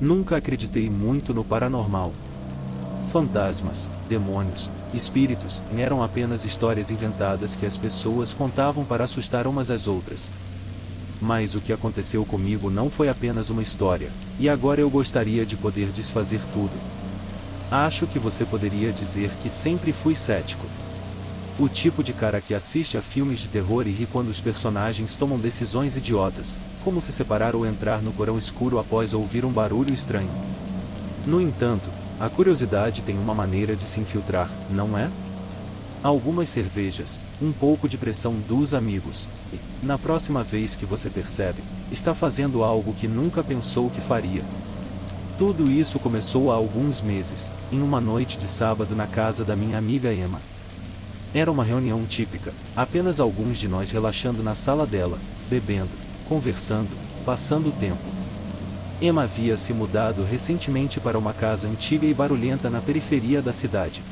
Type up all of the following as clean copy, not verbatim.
Nunca acreditei muito no paranormal. Fantasmas, demônios, espíritos, eram apenas histórias inventadas que as pessoas contavam para assustar umas às outras. Mas o que aconteceu comigo não foi apenas uma história, e agora eu gostaria de poder desfazer tudo. Acho que você poderia dizer que sempre fui cético. O tipo de cara que assiste a filmes de terror e ri quando os personagens tomam decisões idiotas, como se separar ou entrar no porão escuro após ouvir um barulho estranho. No entanto, a curiosidade tem uma maneira de se infiltrar, não é? Algumas cervejas, um pouco de pressão dos amigos, e, na próxima vez que você percebe, está fazendo algo que nunca pensou que faria. Tudo isso começou há alguns meses, em uma noite de sábado na casa da minha amiga Emma. Era uma reunião típica, apenas alguns de nós relaxando na sala dela, bebendo, conversando, passando o tempo. Emma havia se mudado recentemente para uma casa antiga e barulhenta na periferia da cidade.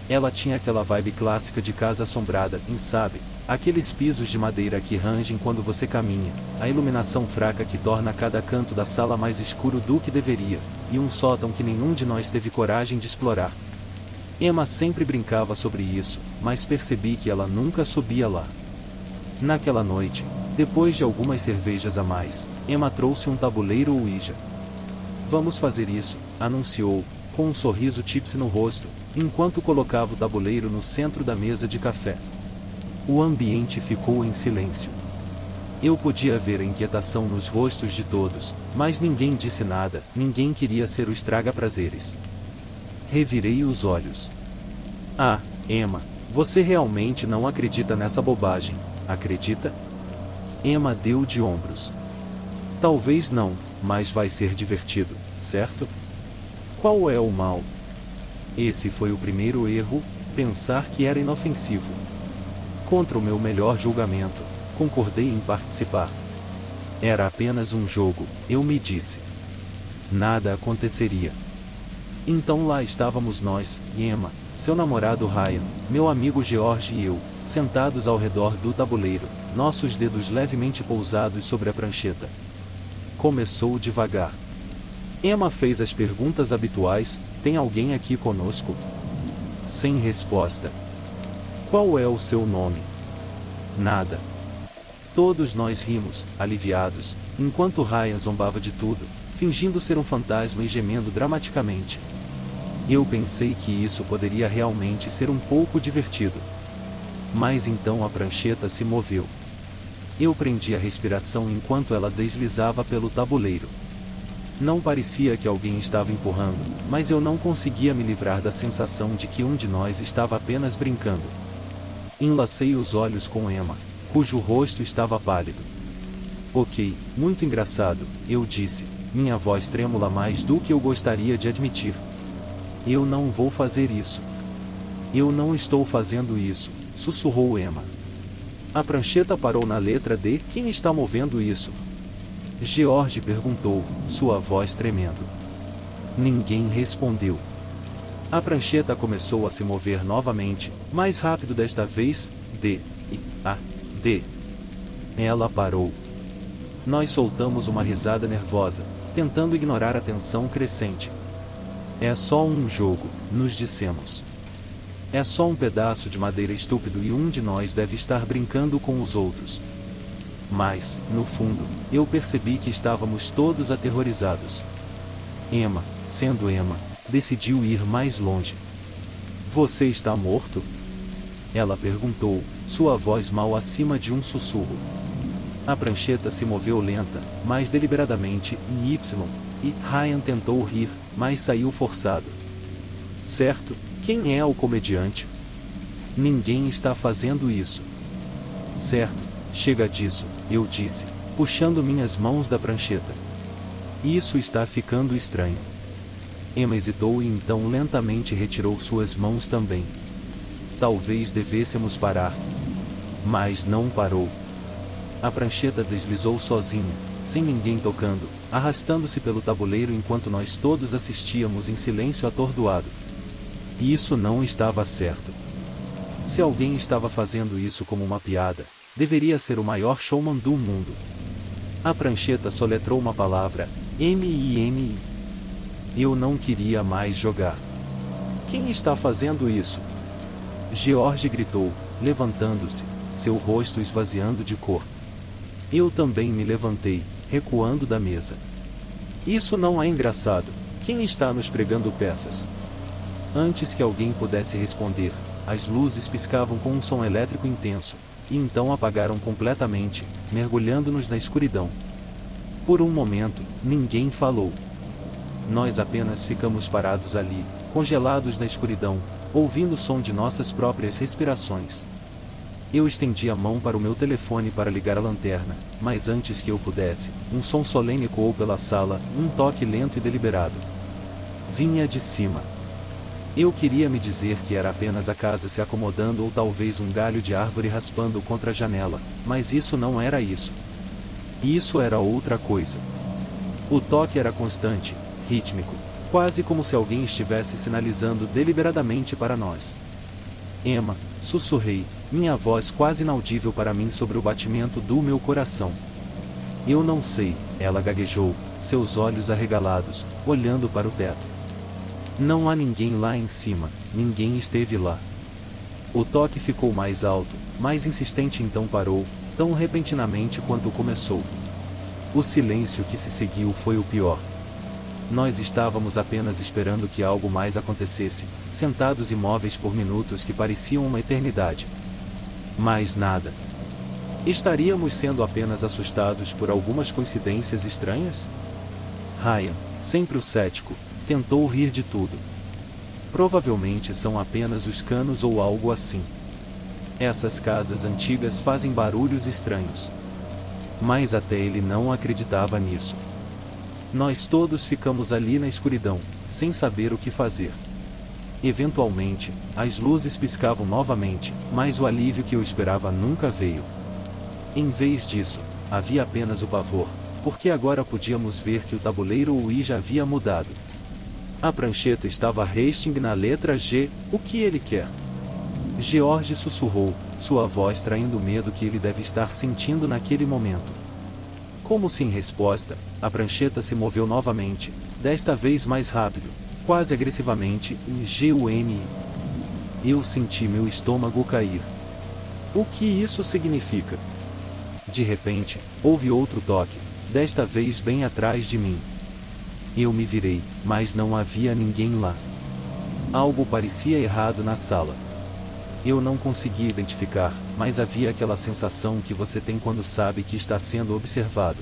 Ela tinha aquela vibe clássica de casa assombrada, sabe? Aqueles pisos de madeira que rangem quando você caminha, a iluminação fraca que torna cada canto da sala mais escuro do que deveria, e um sótão que nenhum de nós teve coragem de explorar. Emma sempre brincava sobre isso, mas percebi que ela nunca subia lá. Naquela noite, depois de algumas cervejas a mais, Emma trouxe um tabuleiro Ouija. "Vamos fazer isso", anunciou, com um sorriso tipsy no rosto, enquanto colocava o tabuleiro no centro da mesa de café. O ambiente ficou em silêncio. Eu podia ver a inquietação nos rostos de todos, mas ninguém disse nada, ninguém queria ser o estraga-prazeres. Revirei os olhos. "Ah, Emma, você realmente não acredita nessa bobagem, acredita?" Emma deu de ombros. "Talvez não, mas vai ser divertido, certo? Qual é o mal?" Esse foi o primeiro erro, pensar que era inofensivo. Contra o meu melhor julgamento, concordei em participar. Era apenas um jogo, eu me disse. Nada aconteceria. Então lá estávamos nós, Emma, seu namorado Ryan, meu amigo George e eu, sentados ao redor do tabuleiro, nossos dedos levemente pousados sobre a prancheta. Começou devagar. Emma fez as perguntas habituais: "Tem alguém aqui conosco?" Sem resposta. "Qual é o seu nome?" Nada. Todos nós rimos, aliviados, enquanto Ryan zombava de tudo, fingindo ser um fantasma e gemendo dramaticamente. Eu pensei que isso poderia realmente ser um pouco divertido. Mas então a prancheta se moveu. Eu prendi a respiração enquanto ela deslizava pelo tabuleiro. Não parecia que alguém estava empurrando, mas eu não conseguia me livrar da sensação de que um de nós estava apenas brincando. Enlacei os olhos com Emma, cujo rosto estava pálido. "Ok, muito engraçado", eu disse, minha voz trêmula mais do que eu gostaria de admitir. "Eu não vou fazer isso." "Eu não estou fazendo isso", sussurrou Emma. A prancheta parou na letra D. "Quem está movendo isso?" George perguntou, sua voz tremendo. Ninguém respondeu. A prancheta começou a se mover novamente, mais rápido desta vez, D, I, A, D. Ela parou. Nós soltamos uma risada nervosa, tentando ignorar a tensão crescente. "É só um jogo", nos dissemos. "É só um pedaço de madeira estúpido e um de nós deve estar brincando com os outros." Mas, no fundo, eu percebi que estávamos todos aterrorizados. Emma, sendo Emma, decidiu ir mais longe. "Você está morto?" ela perguntou, sua voz mal acima de um sussurro. A prancheta se moveu lenta, mas deliberadamente, em Y, e Ryan tentou rir, mas saiu forçado. "Certo, quem é o comediante?" "Ninguém está fazendo isso." "Certo, chega disso", eu disse, puxando minhas mãos da prancheta. "Isso está ficando estranho." Emma hesitou e então lentamente retirou suas mãos também. "Talvez devêssemos parar." Mas não parou. A prancheta deslizou sozinha, sem ninguém tocando, arrastando-se pelo tabuleiro enquanto nós todos assistíamos em silêncio atordoado. E isso não estava certo. Se alguém estava fazendo isso como uma piada, deveria ser o maior showman do mundo. A prancheta soletrou uma palavra, M. Eu não queria mais jogar. Quem está fazendo isso? George gritou, levantando-se, seu rosto esvaziando de cor. Eu também me levantei, recuando da mesa. Isso não é engraçado. Quem está nos pregando peças? Antes que alguém pudesse responder, as luzes piscavam com um som elétrico intenso, e então apagaram completamente, mergulhando-nos na escuridão. Por um momento, ninguém falou. Nós apenas ficamos parados ali, congelados na escuridão, ouvindo o som de nossas próprias respirações. Eu estendi a mão para o meu telefone para ligar a lanterna, mas antes que eu pudesse, um som solene ecoou pela sala, um toque lento e deliberado. Vinha de cima. Eu queria me dizer que era apenas a casa se acomodando ou talvez um galho de árvore raspando contra a janela, mas isso não era isso. Isso era outra coisa. O toque era constante, rítmico, quase como se alguém estivesse sinalizando deliberadamente para nós. Emma, sussurrei, minha voz quase inaudível para mim sobre o batimento do meu coração. Eu não sei, ela gaguejou, seus olhos arregalados, olhando para o teto. Não há ninguém lá em cima, ninguém esteve lá. O toque ficou mais alto, mais insistente, então parou, tão repentinamente quanto começou. O silêncio que se seguiu foi o pior. Nós estávamos apenas esperando que algo mais acontecesse, sentados imóveis por minutos que pareciam uma eternidade. Mais nada. Estaríamos sendo apenas assustados por algumas coincidências estranhas? Ryan, sempre o cético, tentou rir de tudo. Provavelmente são apenas os canos ou algo assim. Essas casas antigas fazem barulhos estranhos. Mas até ele não acreditava nisso. Nós todos ficamos ali na escuridão, sem saber o que fazer. Eventualmente, as luzes piscavam novamente, mas o alívio que eu esperava nunca veio. Em vez disso, havia apenas o pavor, porque agora podíamos ver que o tabuleiro Ouija havia mudado. A prancheta estava resting na letra G, o que ele quer? George sussurrou, sua voz traindo o medo que ele deve estar sentindo naquele momento. Como se em resposta, a prancheta se moveu novamente, desta vez mais rápido, quase agressivamente, G-U-N. Eu senti meu estômago cair. O que isso significa? De repente, houve outro toque, desta vez bem atrás de mim. Eu me virei, mas não havia ninguém lá. Algo parecia errado na sala. Eu não conseguia identificar, mas havia aquela sensação que você tem quando sabe que está sendo observado.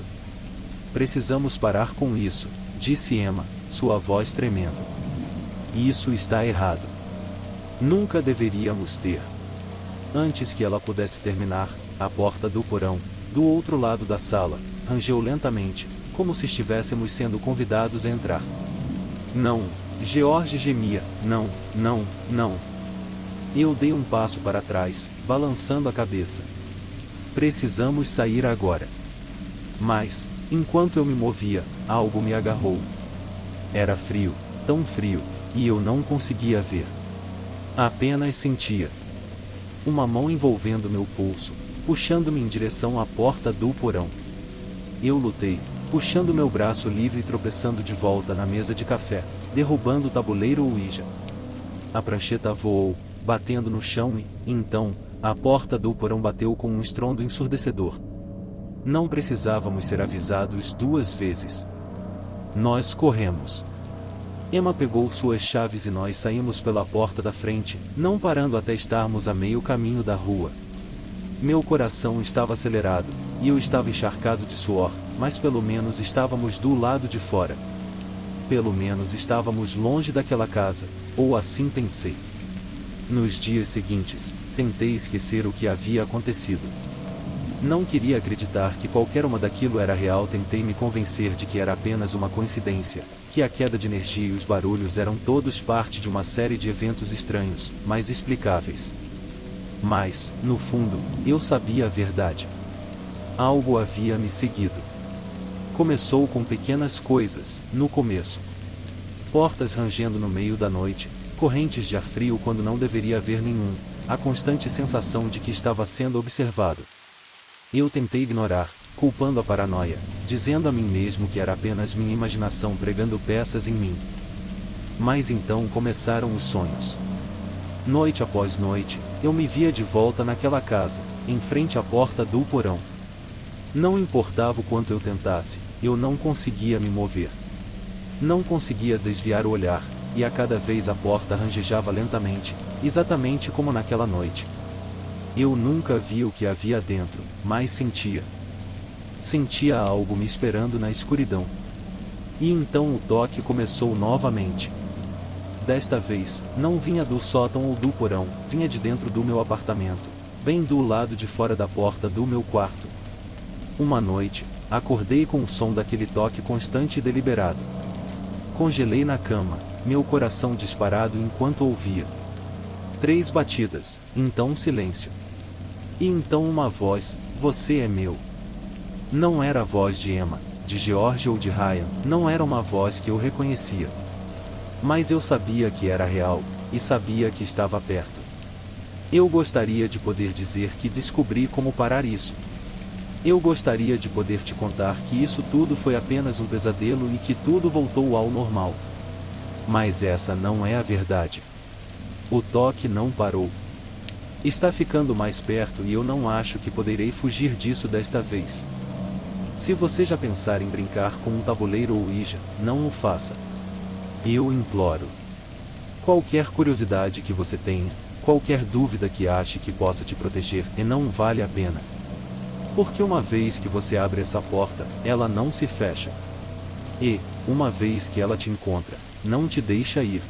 Precisamos parar com isso, disse Emma, sua voz tremendo. Isso está errado. Nunca deveríamos ter. Antes que ela pudesse terminar, a porta do porão, do outro lado da sala, rangeu lentamente, como se estivéssemos sendo convidados a entrar. Não, George gemia, não, não, não. Eu dei um passo para trás, balançando a cabeça. Precisamos sair agora. Mas, enquanto eu me movia, algo me agarrou. Era frio, tão frio, e eu não conseguia ver. Apenas sentia. Uma mão envolvendo meu pulso, puxando-me em direção à porta do porão. Eu lutei, puxando meu braço livre e tropeçando de volta na mesa de café, derrubando o tabuleiro Ouija. A prancheta voou, batendo no chão e, então, a porta do porão bateu com um estrondo ensurdecedor. Não precisávamos ser avisados duas vezes. Nós corremos. Emma pegou suas chaves e nós saímos pela porta da frente, não parando até estarmos a meio caminho da rua. Meu coração estava acelerado, e eu estava encharcado de suor, mas pelo menos estávamos do lado de fora. Pelo menos estávamos longe daquela casa, ou assim pensei. Nos dias seguintes, tentei esquecer o que havia acontecido. Não queria acreditar que qualquer uma daquilo era real. Tentei me convencer de que era apenas uma coincidência, que a queda de energia e os barulhos eram todos parte de uma série de eventos estranhos, mas explicáveis. Mas, no fundo, eu sabia a verdade. Algo havia me seguido. Começou com pequenas coisas, no começo. Portas rangendo no meio da noite, correntes de ar frio quando não deveria haver nenhum, a constante sensação de que estava sendo observado. Eu tentei ignorar, culpando a paranoia, dizendo a mim mesmo que era apenas minha imaginação pregando peças em mim. Mas então começaram os sonhos. Noite após noite, eu me via de volta naquela casa, em frente à porta do porão. Não importava o quanto eu tentasse, eu não conseguia me mover. Não conseguia desviar o olhar, e a cada vez a porta rangejava lentamente, exatamente como naquela noite. Eu nunca via o que havia dentro, mas sentia. Sentia algo me esperando na escuridão. E então o toque começou novamente. Desta vez, não vinha do sótão ou do porão, vinha de dentro do meu apartamento, bem do lado de fora da porta do meu quarto. Uma noite, acordei com o som daquele toque constante e deliberado. Congelei na cama, meu coração disparado enquanto ouvia. 3 batidas, então silêncio. E então uma voz: "Você é meu." Não era a voz de Emma, de George ou de Ryan, não era uma voz que eu reconhecia. Mas eu sabia que era real, e sabia que estava perto. Eu gostaria de poder dizer que descobri como parar isso. Eu gostaria de poder te contar que isso tudo foi apenas um pesadelo e que tudo voltou ao normal. Mas essa não é a verdade. O toque não parou. Está ficando mais perto e eu não acho que poderei fugir disso desta vez. Se você já pensar em brincar com um tabuleiro ou Ouija, não o faça. Eu imploro. Qualquer curiosidade que você tenha, qualquer dúvida que ache que possa te proteger, não vale a pena. Porque uma vez que você abre essa porta, ela não se fecha. E, uma vez que ela te encontra, não te deixa ir.